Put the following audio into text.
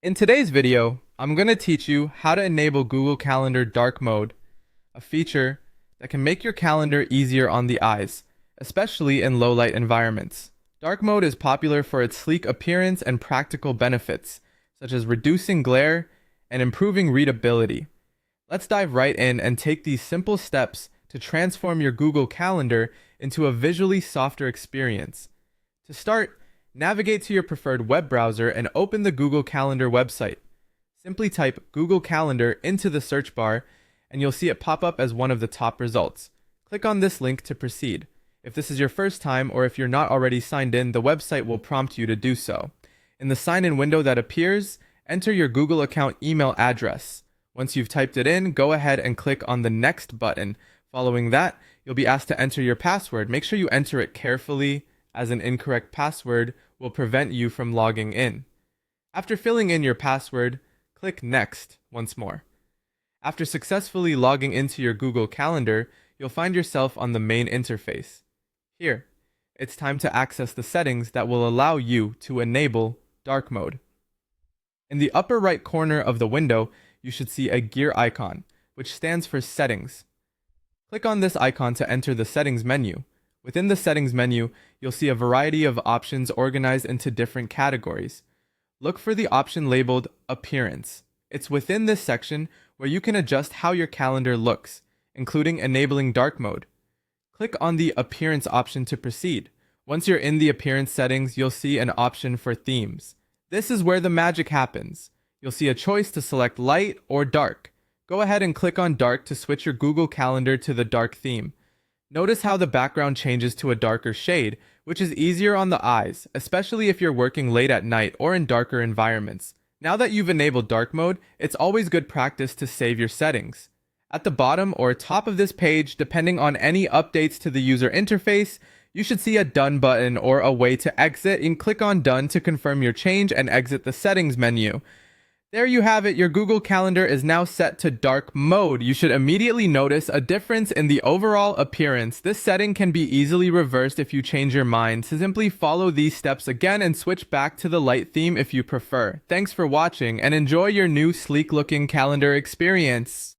In today's video, I'm going to teach you how to enable Google Calendar Dark Mode, a feature that can make your calendar easier on the eyes, especially in low light environments. Dark mode is popular for its sleek appearance and practical benefits, such as reducing glare and improving readability. Let's dive right in and take these simple steps to transform your Google Calendar into a visually softer experience. To start, navigate to your preferred web browser and open the Google Calendar website. Simply type Google Calendar into the search bar and you'll see it pop up as one of the top results. Click on this link to proceed. If this is your first time or if you're not already signed in, the website will prompt you to do so. In the sign-in window that appears, enter your Google account email address. Once you've typed it in, go ahead and click on the Next button. Following that, you'll be asked to enter your password. Make sure you enter it carefully, as an incorrect password will prevent you from logging in. After filling in your password, click Next once more. After successfully logging into your Google Calendar, you'll find yourself on the main interface. Here, it's time to access the settings that will allow you to enable dark mode. In the upper right corner of the window, you should see a gear icon, which stands for Settings. Click on this icon to enter the Settings menu. Within the Settings menu, you'll see a variety of options organized into different categories. Look for the option labeled Appearance. It's within this section where you can adjust how your calendar looks, including enabling dark mode. Click on the Appearance option to proceed. Once you're in the Appearance settings, you'll see an option for themes. This is where the magic happens. You'll see a choice to select light or dark. Go ahead and click on dark to switch your Google Calendar to the dark theme. Notice how the background changes to a darker shade, which is easier on the eyes, especially if you're working late at night or in darker environments. Now that you've enabled dark mode, it's always good practice to save your settings. At the bottom or top of this page, depending on any updates to the user interface, you should see a Done button or a way to exit, and click on Done to confirm your change and exit the settings menu. There you have it, your Google Calendar is now set to dark mode. You should immediately notice a difference in the overall appearance. This setting can be easily reversed if you change your mind, so simply follow these steps again and switch back to the light theme if you prefer. Thanks for watching and enjoy your new sleek looking calendar experience.